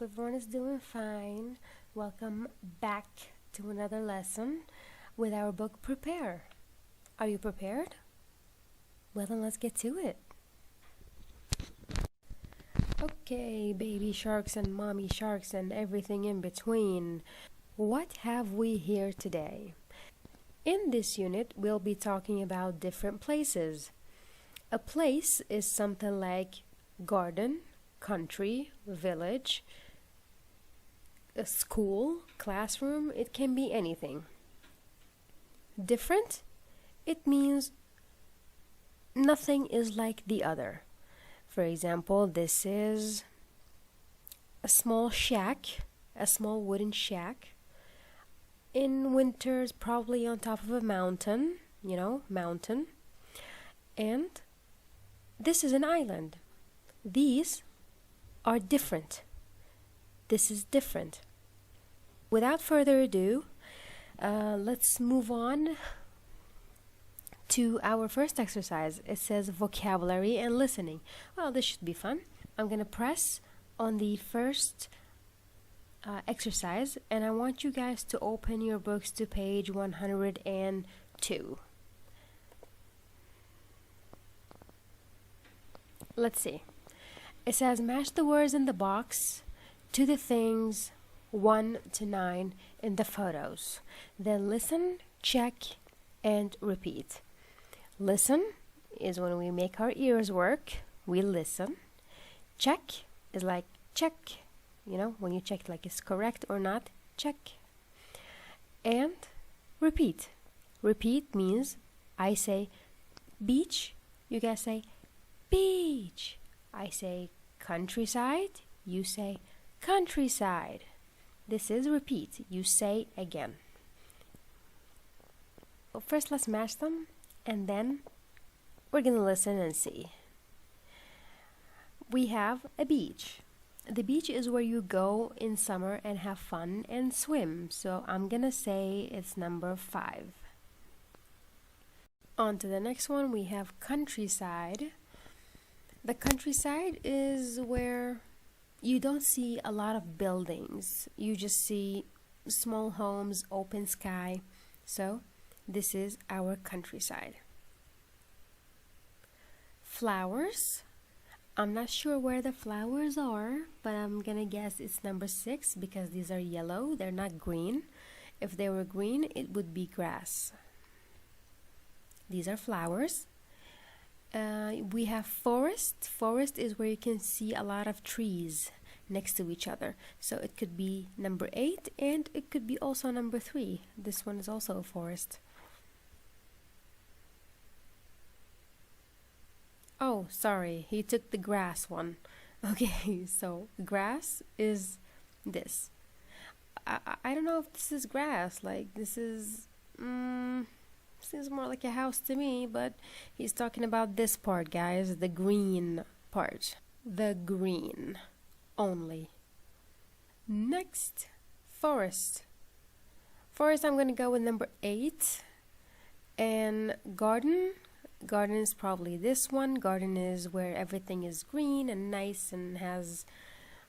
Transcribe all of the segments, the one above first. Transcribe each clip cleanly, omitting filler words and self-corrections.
everyone is doing fine. Welcome back to another lesson with our book Prepare. Are you prepared? Well, then let's get to it. Okay, baby sharks and mommy sharks and everything in between. What have we here today? In this unit, we'll be talking about different places. A place is something like garden, country, village, a school, classroom. It can be anything. Different, it means nothing is like the other. For example, this is a small shack, a small wooden shack. In winters, probably on top of a mountain, mountain. And this is an island. These are different. This is different. Without further ado, let's move on to our first exercise. It says vocabulary and listening. Well, this should be fun. I'm going to press on the first exercise, and I want you guys to open your books to page 102. Let's see. It says match the words in the box to the things 1 to 9 in the photos. Then listen, check, and repeat. Listen is when we make our ears work. We listen. Check is like check. When you check like it's correct or not, check. And repeat. Repeat means I say beach, you guys say beach. I say countryside, you say countryside. This is repeat. You say again. Well, first let's match them, and then we're going to listen and see. We have a beach. The beach is where you go in summer and have fun and swim. So I'm going to say it's number 5. On to the next one, we have countryside. The countryside is where you don't see a lot of buildings. You just see small homes, open sky. So this is our countryside. Flowers. I'm not sure where the flowers are, but I'm gonna guess it's number 6 because these are yellow. They're not green. If they were green, it would be grass. These are flowers. We have forest. Forest is where you can see a lot of trees next to each other. So it could be number 8 and it could be also number 3. This one is also a forest. Oh, sorry, he took the grass one. Okay, so grass is this. I don't know if this is grass. Like this is seems more like a house to me, but he's talking about this part, guys, the green part. The green only. Next, forest. Forest, I'm going to go with number 8. And garden. Garden is probably this one. Garden is where everything is green and nice and has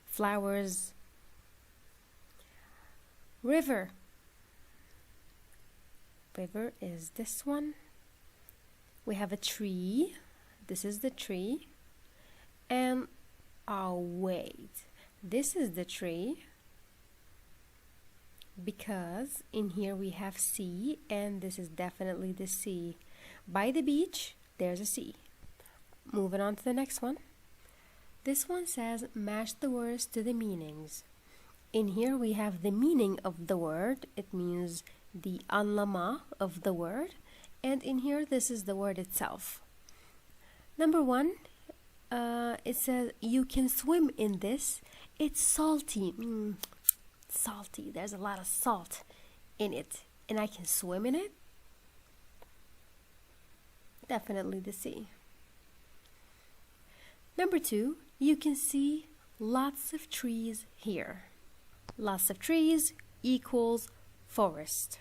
flowers. River. River is this one. We have a tree. This is the tree. And wait, this is the tree because in here we have sea, and this is definitely the sea. By the beach, there's a sea. Moving on to the next one. This one says match the words to the meanings. In here we have the meaning of the word. It means the anlama of the word, and in here this is the word itself. Number 1, it says you can swim in this. It's salty. Salty. There's a lot of salt in it, and I can swim in it. Definitely the sea. Number 2, you can see lots of trees here. Lots of trees equals forest.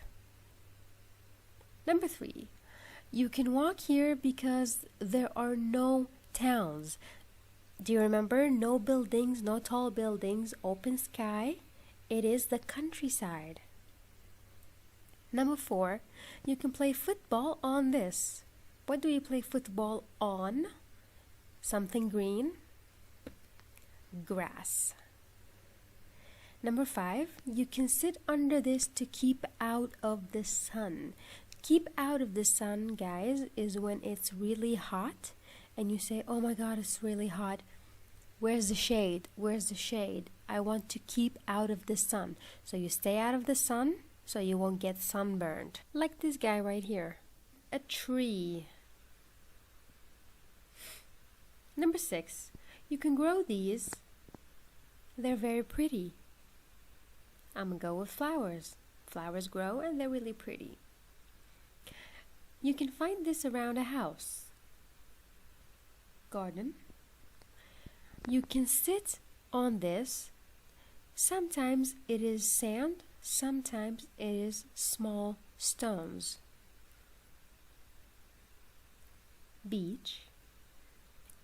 Number 3, you can walk here because there are no towns. Do you remember? No buildings, no tall buildings, open sky. It is the countryside. Number 4, you can play football on this. What do you play football on? Something green. Grass. Number 5, you can sit under this to keep out of the sun. Keep out of the sun, guys, is when it's really hot and you say, oh my god, it's really hot. Where's the shade? Where's the shade? I want to keep out of the sun. So you stay out of the sun so you won't get sunburned. Like this guy right here. A tree. Number 6, you can grow these. They're very pretty. I'm gonna go with flowers. Flowers grow and they're really pretty. You can find this around a house. Garden. You can sit on this. Sometimes it is sand, sometimes it is small stones. Beach.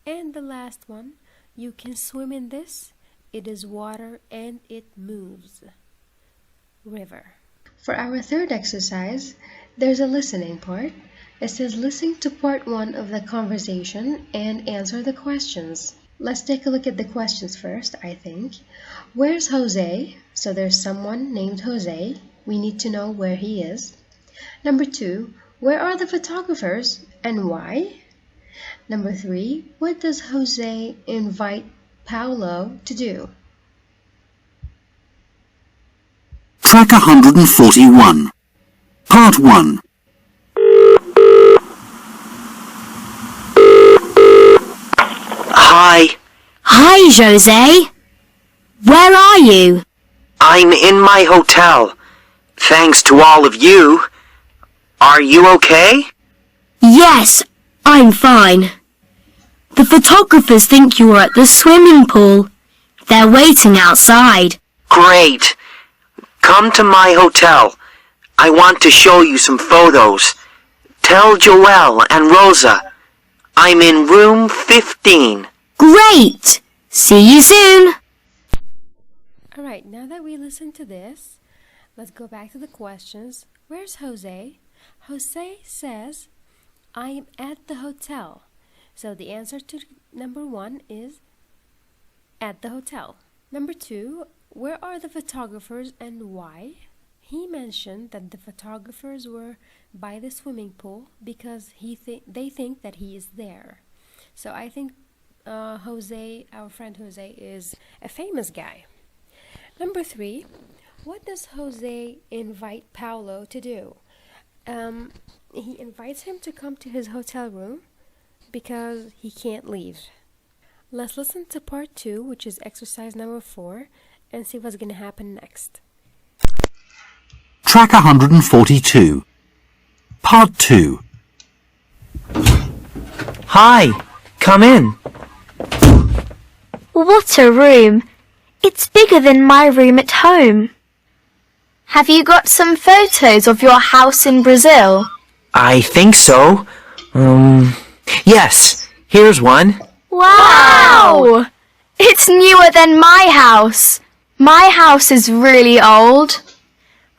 And the last one, you can swim in this. It is water and it moves. River. For our third exercise, there's a listening part. It says listen to part 1 of the conversation and answer the questions. Let's take a look at the questions first, I think. Where's Jose? So there's someone named Jose. We need to know where he is. Number 2, where are the photographers and why? Number 3, what does Jose invite Paulo to do? Track 141. Part 1. Hi. Hi, Jose. Where are you? I'm in my hotel. Thanks to all of you. Are you okay? Yes, I'm fine. The photographers think you are at the swimming pool. They're waiting outside. Great. Come to my hotel. I want to show you some photos. Tell Joelle and Rosa. I'm in room 15. Great! See you soon! Alright, now that we listened to this, let's go back to the questions. Where's Jose? Jose says, I am at the hotel. So the answer to number 1 is at the hotel. Number 2, where are the photographers and why? He mentioned that the photographers were by the swimming pool because they think that he is there. So I think Jose, our friend Jose, is a famous guy. Number 3, what does Jose invite Paulo to do? He invites him to come to his hotel room because he can't leave. Let's listen to part 2, which is exercise number 4, and see what's going to happen next. Track 142. Part 2. Hi. Come in. What a room! It's bigger than my room at home. Have you got some photos of your house in Brazil? I think so. Yes. Here's one. Wow! It's newer than my house. My house is really old.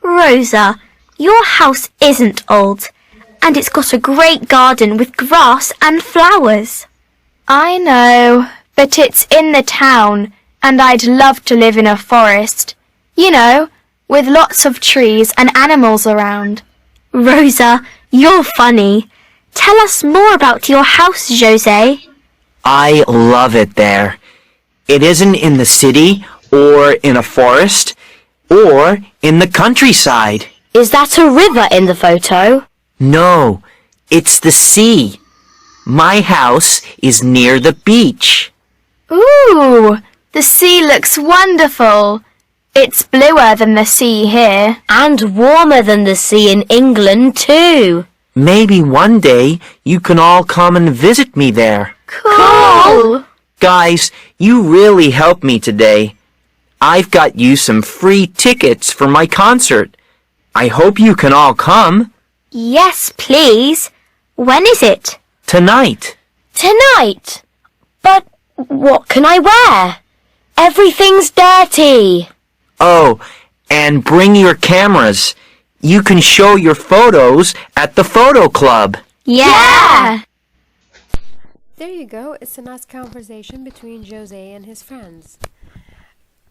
Rosa, your house isn't old, and it's got a great garden with grass and flowers. I know, but it's in the town, and I'd love to live in a forest. You know, with lots of trees and animals around. Rosa, you're funny. Tell us more about your house, Jose. I love it there. It isn't in the city or in a forest or in the countryside. Is that a river in the photo? No, it's the sea. My house is near the beach. Ooh, the sea looks wonderful. It's bluer than the sea here. And warmer than the sea in England too. Maybe one day you can all come and visit me there. Cool! Guys, you really helped me today. I've got you some free tickets for my concert. I hope you can all come. Yes, please. When is it? Tonight. Tonight. But What can I wear? Everything's dirty. Oh, and bring your cameras. You can show your photos at the photo club. Yeah! There you go. It's a nice conversation between Jose and his friends.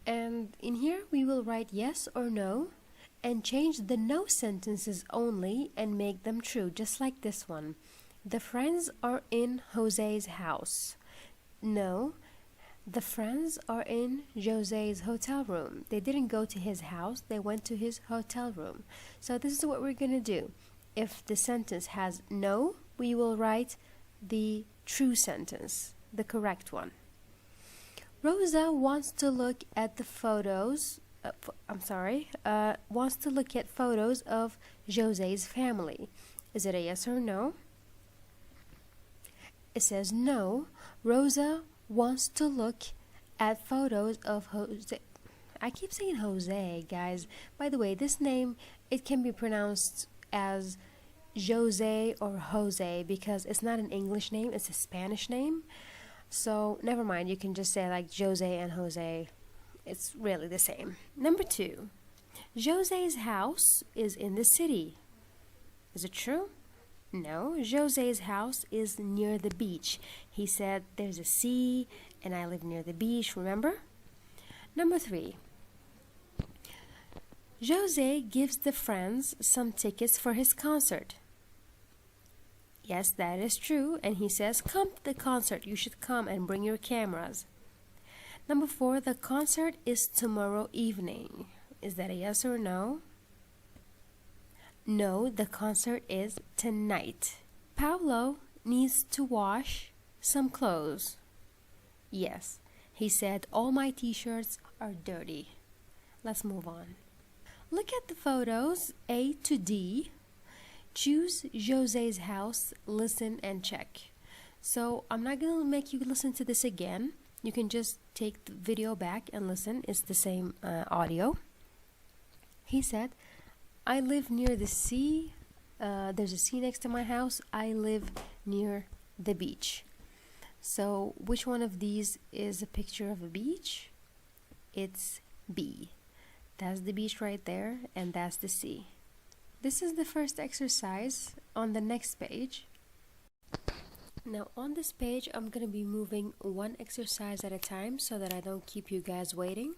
And in here we will write yes or no and change the no sentences only and make them true, just like this one. The friends are in Jose's house. No, the friends are in Jose's hotel room. They didn't go to his house, they went to his hotel room. So this is what we're going to do. If the sentence has no, we will write the true sentence, the correct one. Rosa wants to look at the photos, wants to look at photos of Jose's family. Is it a yes or no? It says no. Rosa wants to look at photos of Jose. I keep saying Jose, guys. By the way, this name, it can be pronounced as Jose or Jose because it's not an English name, it's a Spanish name. So never mind, you can just say like Jose and Jose. It's really the same. Number 2. Jose's house is in the city. Is it true? No, Jose's house is near the beach. He said there's a sea and I live near the beach, remember? Number 3. Jose gives the friends some tickets for his concert. Yes, that is true. And he says, come to the concert. You should come and bring your cameras. Number 4, the concert is tomorrow evening. Is that a yes or no? No, the concert is tonight. Paulo needs to wash some clothes. Yes, he said all my t-shirts are dirty. Let's move on. Look at the photos A to D. Choose Jose's house, listen and check. So I'm not going to make you listen to this again. You can just take the video back and listen. It's the same audio. He said, I live near the sea. There's a sea next to my house. I live near the beach. So which one of these is a picture of a beach? It's B. That's the beach right there, and that's the sea. This is the first exercise on the next page. Now on this page, I'm going to be moving one exercise at a time so that I don't keep you guys waiting.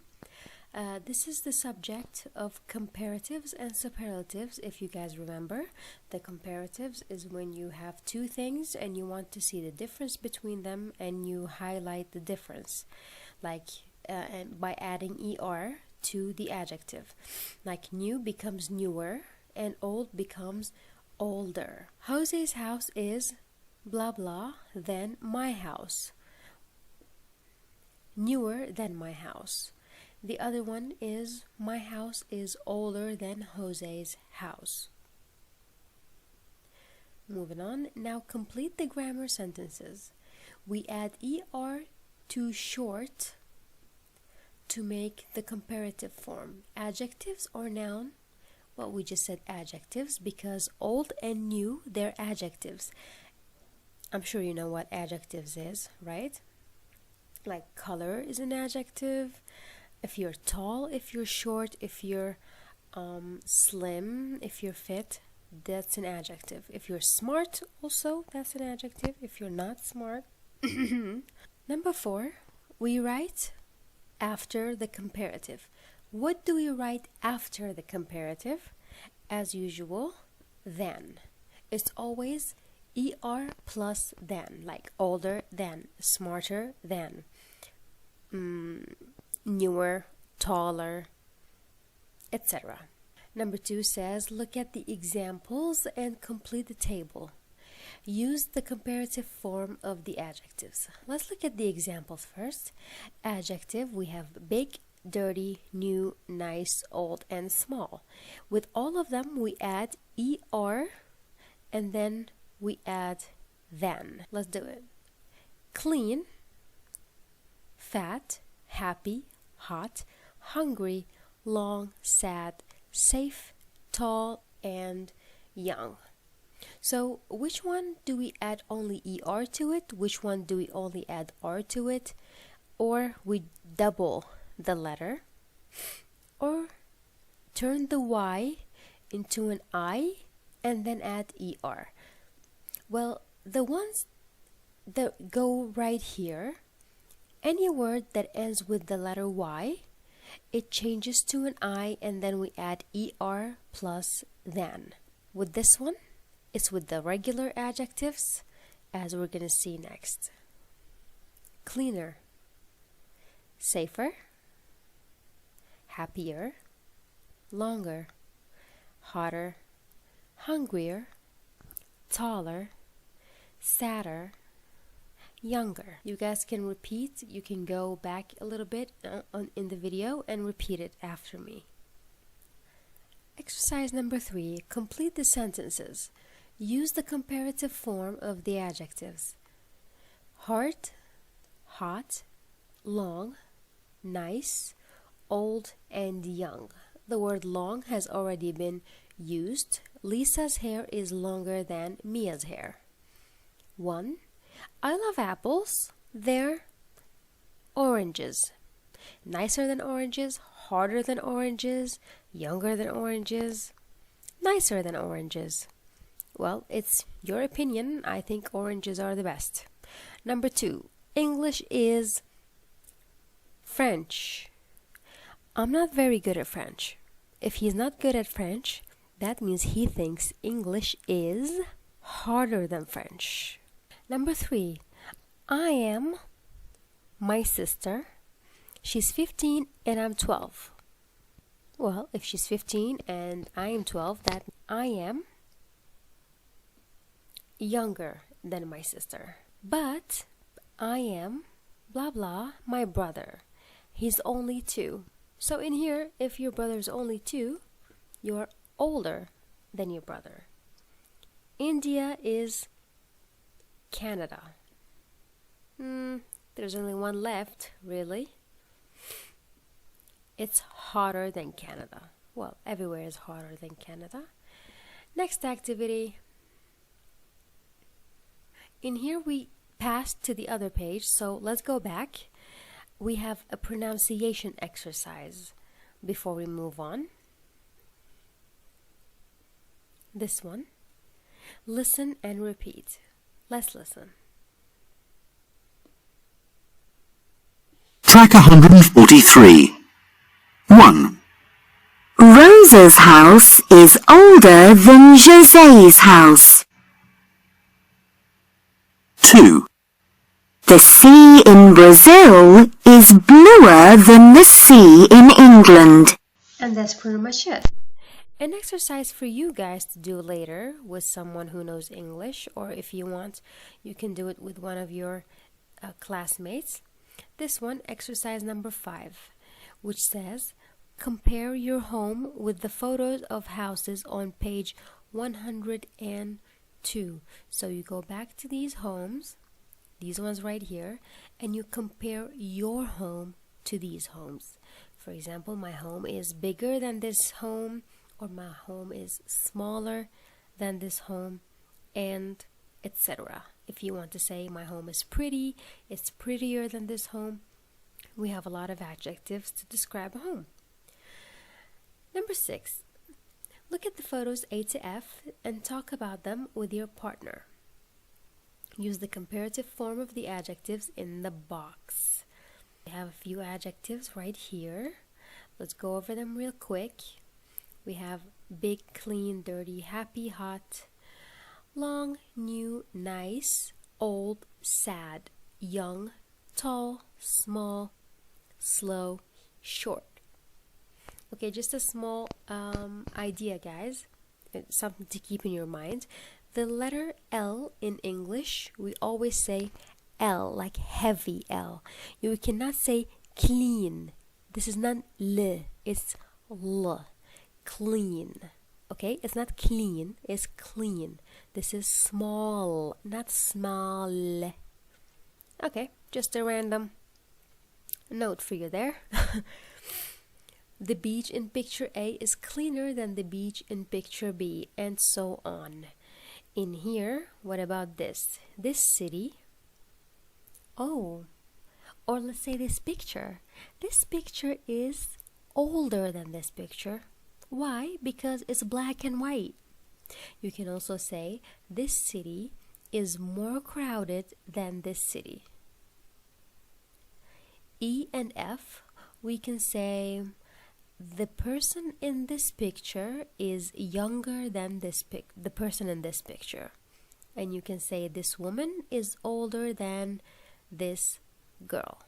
This is the subject of comparatives and superlatives. If you guys remember, the comparatives is when you have two things and you want to see the difference between them and you highlight the difference, like and by adding er to the adjective. Like new becomes newer and old becomes older. Jose's house is blah blah than my house. Newer than my house. The other one is my house is older than Jose's house. Moving on, now complete the grammar sentences. We add er to short to make the comparative form. Adjectives or noun? Well, we just said adjectives because old and new, they're adjectives. I'm sure you know what adjectives is, right? Like color is an adjective. If you're tall, if you're short, if you're slim, if you're fit, that's an adjective. If you're smart, also, that's an adjective. If you're not smart. Number 4, we write after the comparative. What do we write after the comparative? As usual, than. It's always er plus than, like older than, smarter than, newer, taller, etc. Number 2 says, look at the examples and complete the table. Use the comparative form of the adjectives. Let's look at the examples first. Adjective, we have big, dirty, new, nice, old, and small. With all of them, we add er and then we add than. Let's do it. Clean, fat, happy, hot, hungry, long, sad, safe, tall, and young. So which one do we add only ER to it? Which one do we only add R to it? Or we double the letter? Or turn the Y into an I and then add ER? Well, the ones that go right here, any word that ends with the letter Y, it changes to an I and then we add ER plus than. With this one, it's with the regular adjectives, as we're gonna see next. Cleaner, safer, happier, longer, hotter, hungrier, taller, sadder, younger. You guys can repeat. You can go back a little bit in the video and repeat it after me. Exercise number 3. Complete the sentences. Use the comparative form of the adjectives. Heart, hot, long, nice, old, and young. The word long has already been used. Lisa's hair is longer than Mia's hair. 1. I love apples. They're oranges. Nicer than oranges, harder than oranges, younger than oranges, nicer than oranges. Well, it's your opinion. I think oranges are the best. Number 2. English is French. I'm not very good at French. If he's not good at French, that means he thinks English is harder than French. Number 3. I am my sister. She's 15 and I'm 12. Well, if she's 15 and I am 12, that I am younger than my sister. But I am blah blah my brother. He's only 2. So in here, if your brother's only 2, you're older than your brother. India is Canada. There's only one left, really. It's hotter than Canada. Well, everywhere is hotter than Canada. Next activity. In here we passed to the other page, so let's go back. We have a pronunciation exercise before we move on. This one. Listen and repeat. Let's listen. Track 143. 1. Rosa's house is older than José's house. 2. The sea in Brazil is bluer than the sea in England. And that's pretty much it. An exercise for you guys to do later with someone who knows English, or if you want, you can do it with one of your classmates. This one, exercise number 5, which says, compare your home with the photos of houses on page 102. So you go back to these homes, these ones right here, and you compare your home to these homes. For example, my home is bigger than this home, or my home is smaller than this home, and etc. If you want to say my home is pretty, it's prettier than this home. We have a lot of adjectives to describe a home. Number 6. Look at the photos A to F and talk about them with your partner. Use the comparative form of the adjectives in the box. We have a few adjectives right here. Let's go over them real quick. We have big, clean, dirty, happy, hot, long, new, nice, old, sad, young, tall, small, slow, short. Okay, just a small idea, guys. It's something to keep in your mind. The letter L in English, we always say L, like heavy L. You cannot say clean. This is not L, it's L. Clean. Okay, it's not clean, it's clean. This is small, not small. Okay, just a random note for you there. The beach in picture A is cleaner than the beach in picture B, and so on. In here, what about this? This city. Oh, or let's say this picture. This picture is older than this picture. Why? Because it's black and white. You can also say this city is more crowded than this city. E and F, we can say the person in this picture is younger than the person in this picture. And you can say this woman is older than this girl.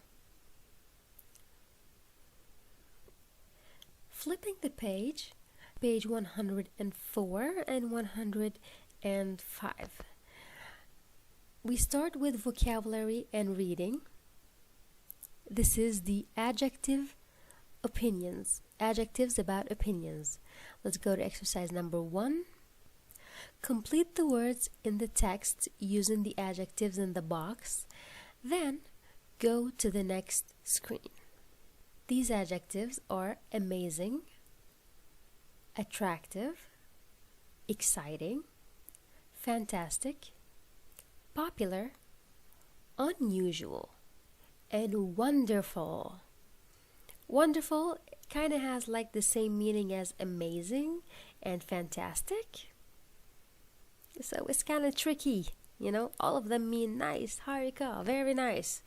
Flipping the page 104 and 105. We start with vocabulary and reading. This is the adjective opinions. Adjectives about opinions. Let's go to exercise number 1. Complete the words in the text using the adjectives in the box. Then go to the next screen. These adjectives are amazing, attractive, exciting, fantastic, popular, unusual, and wonderful. Wonderful kind of has like the same meaning as amazing and fantastic. So it's kind of tricky, you know, all of them mean nice, harika, very nice.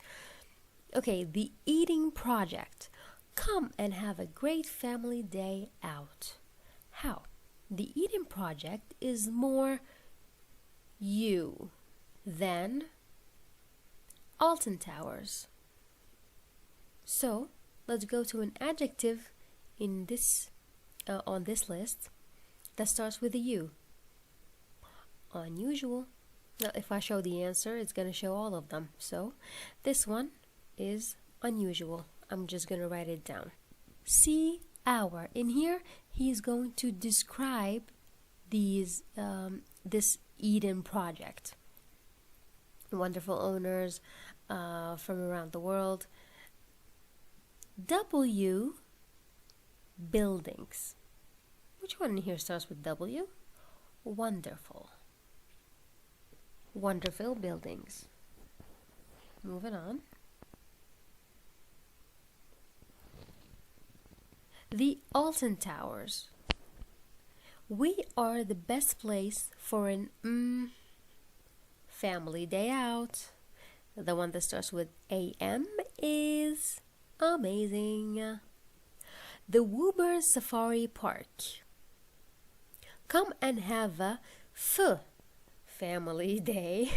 Okay, the eating project. Come and have a great family day out. How? The eating project is more you than Alton Towers. So, let's go to an adjective in this on this list that starts with a U. Unusual. Now, if I show the answer, it's going to show all of them. So, this one is unusual. I'm just going to write it down. See our. In here, he's going to describe these this Eden project. Wonderful owners from around the world. W, buildings. Which one in here starts with W? Wonderful. Wonderful buildings. Moving on. The Alton Towers. We are the best place for an family day out. The one that starts with AM is amazing. The Woburn Safari Park. Come and have a family day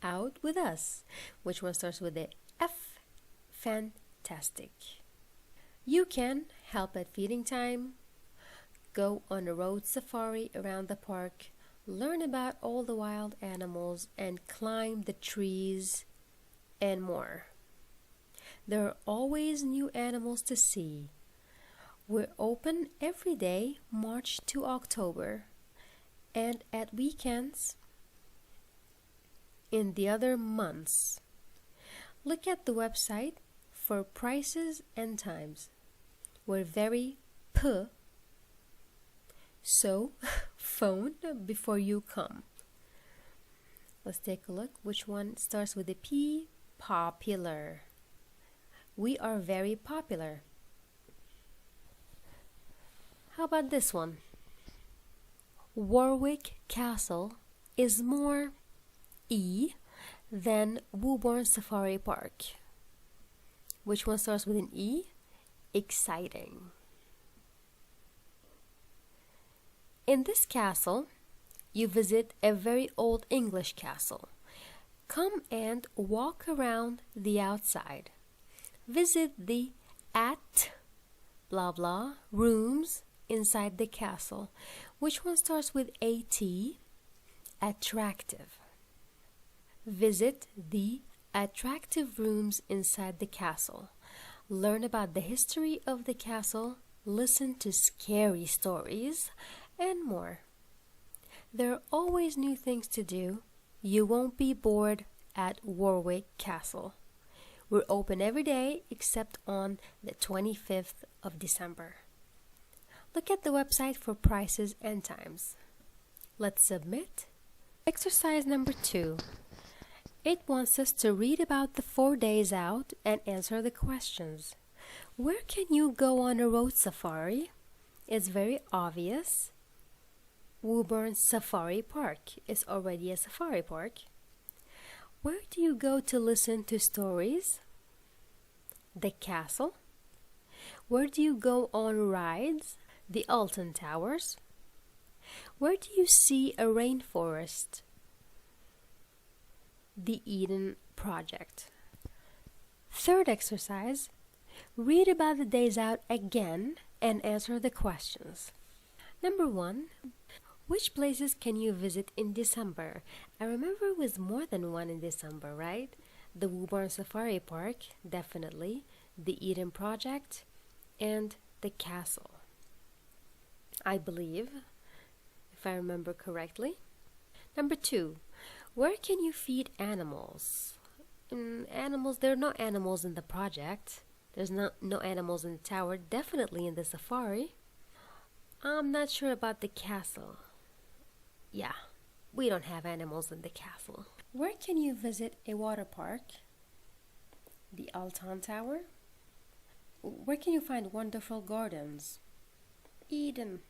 out with us. Which one starts with the F? Fantastic. You can help at feeding time, go on a road safari around the park, learn about all the wild animals, and climb the trees and more. There are always new animals to see. We're open every day, March to October, and at weekends in the other months. Look at the website for prices and times. We're very so phone before you come. Let's take a look. Which one starts with a P? Popular. We are very popular. How about this one? Warwick Castle is more E than Woburn Safari Park. Which one starts with an E? Exciting. In this castle, you visit a very old English castle. Come and walk around the outside. Visit the blah blah rooms inside the castle. Which one starts with AT? Attractive. Visit the attractive rooms inside the castle. Learn about the history of the castle, listen to scary stories, and more. There are always new things to do. You won't be bored at Warwick Castle. We're open every day except on the 25th of December. Look at the website for prices and times. Let's submit Exercise number 2. It wants us to read about the 4 days out and answer the questions. Where can you go on a road safari? It's very obvious. Woburn Safari Park is already a safari park. Where do you go to listen to stories? The castle. Where do you go on rides? The Alton Towers. Where do you see a rainforest? The Eden Project. Third exercise. Read about the days out again and answer the questions. Number 1. Which places can you visit in December? I remember it was more than one in December, right? The Woburn Safari Park, definitely. The Eden Project, and the castle. I believe, if I remember correctly. Number 2. Where can you feed animals? There are no animals in the project. There's no animals in the tower. Definitely in the safari. I'm not sure about the castle. Yeah, we don't have animals in the castle. Where can you visit a water park? The Alton Tower. Where can you find wonderful gardens? Eden.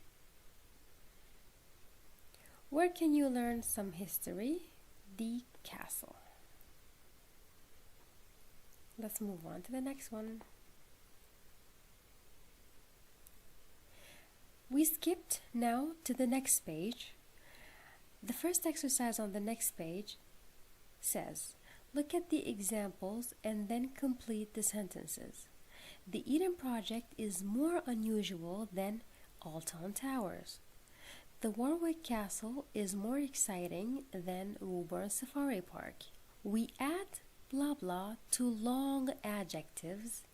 Where can you learn some history? The castle. Let's move on to the next one. We skipped now to the next page. The first exercise on the next page says, look at the examples and then complete the sentences. The Eden Project is more unusual than Alton Towers. The Warwick Castle is more exciting than Woburn Safari Park. We add blah blah to long adjectives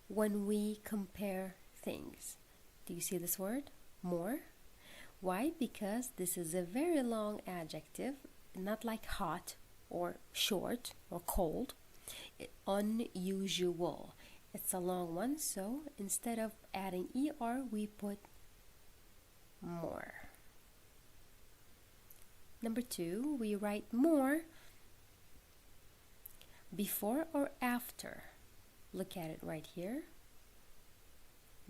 when we compare things. Do you see this word? More. Why? Because this is a very long adjective, not like hot or short or cold. Unusual. It's a long one, so instead of adding ER, we put more. Number 2, we write more before or after. Look at it right here.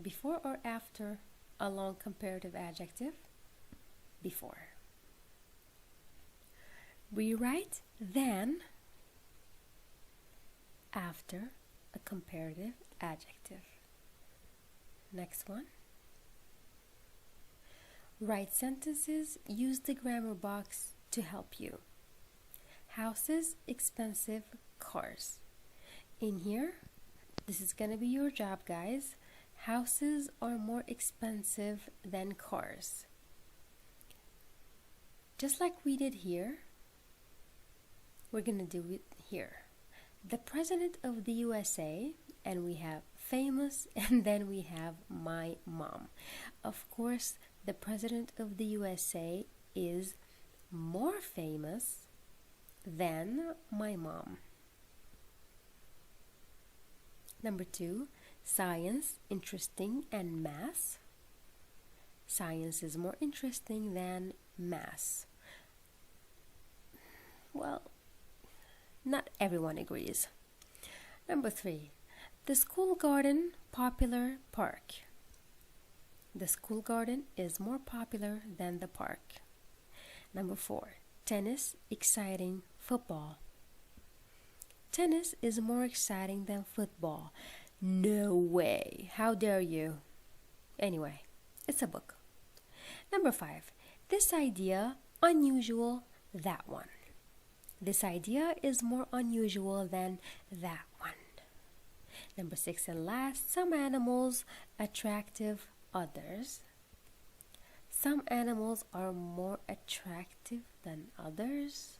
Before or after a long comparative adjective? Before. We write then after a comparative adjective. Next one. Write sentences, use the grammar box to help you. Houses, expensive, cars. In here, this is gonna be your job, guys. Houses are more expensive than cars. Just like we did here, we're gonna do it here. The President of the USA, and we have famous, and then we have my mom. Of course, the President of the USA is more famous than my mom. Number 2, science, interesting, and math. Science is more interesting than math. Well, not everyone agrees. Number 3, the school garden, popular park. The school garden is more popular than the park. Number 4, tennis, exciting, football. Tennis is more exciting than football. No way. How dare you? Anyway, it's a book. Number 5, this idea, unusual, that one. This idea is more unusual than that one. Number 6 and last, some animals, attractive, others. Some animals are more attractive than others.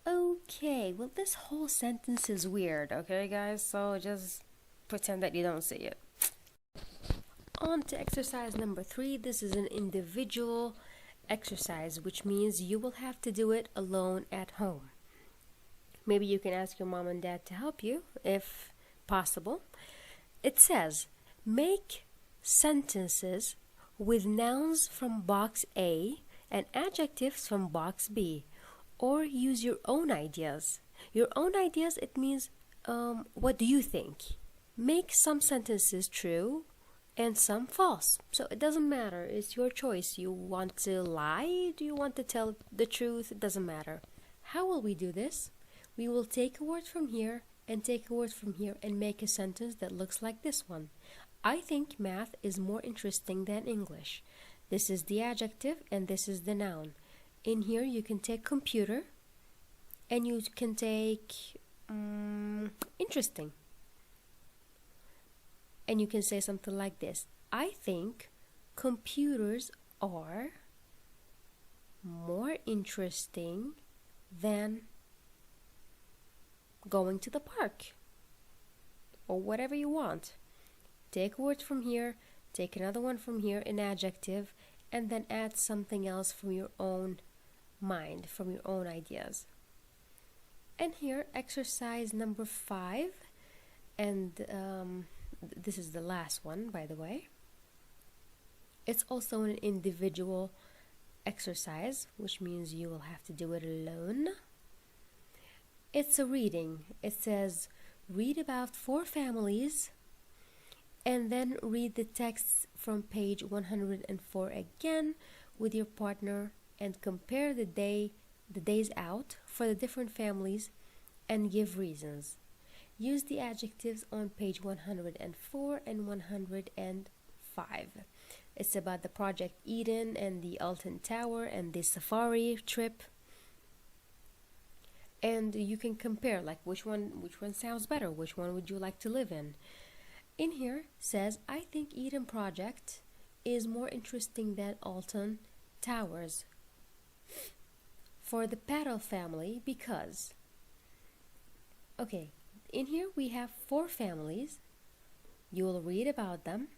Okay, well, this whole sentence is weird, okay, guys? So just pretend that you don't see it. On to exercise number 3. This is an individual exercise, which means you will have to do it alone at home. Maybe you can ask your mom and dad to help you, if possible. It says, make sentences with nouns from box A and adjectives from box B, or use your own ideas. Your own ideas, it means what do you think? Make some sentences true and some false. So it doesn't matter, it's your choice. You want to lie? Do you want to tell the truth? It doesn't matter. How will we do this? We will take a word from here and take a word from here and make a sentence that looks like this one. I think math is more interesting than English. This is the adjective and this is the noun. In here you can take computer and you can take interesting. And you can say something like this. I think computers are more interesting than going to the park, or whatever you want. Take a word from here, take another one from here, an adjective, and then add something else from your own mind, from your own ideas. And here, exercise number 5, and this is the last one, by the way. It's also an individual exercise, which means you will have to do it alone. It's a reading. It says, read about 4 families and then read the texts from page 104 again with your partner and compare the days out for the different families and give reasons. Use the adjectives on page 104 and 105. It's about the Project Eden and the Alton Tower and the safari trip. And you can compare, like which one sounds better, which one would you like to live in. In here says, I think Eden Project is more interesting than Alton Towers for the Paddle family because, okay, in here we have 4 families. You will read about them,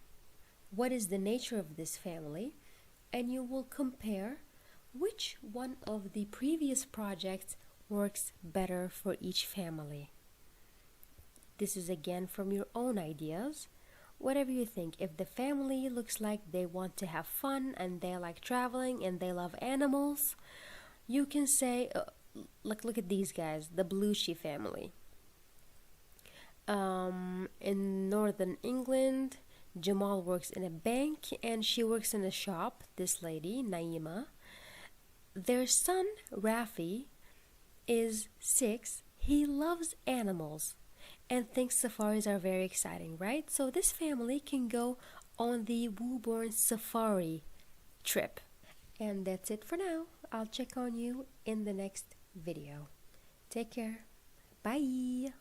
what is the nature of this family, and you will compare which one of the previous projects works better for each family. This is again from your own ideas. Whatever you think. If the family looks like they want to have fun and they like traveling and they love animals, you can say, look at these guys, the Belushi family. In northern England, Jamal works in a bank and she works in a shop, this lady, Naima. Their son, Rafi, is 6. He loves animals and thinks safaris are very exciting, right? So this family can go on the Woburn Safari trip. And that's it for now. I'll check on you in the next video. Take care. Bye.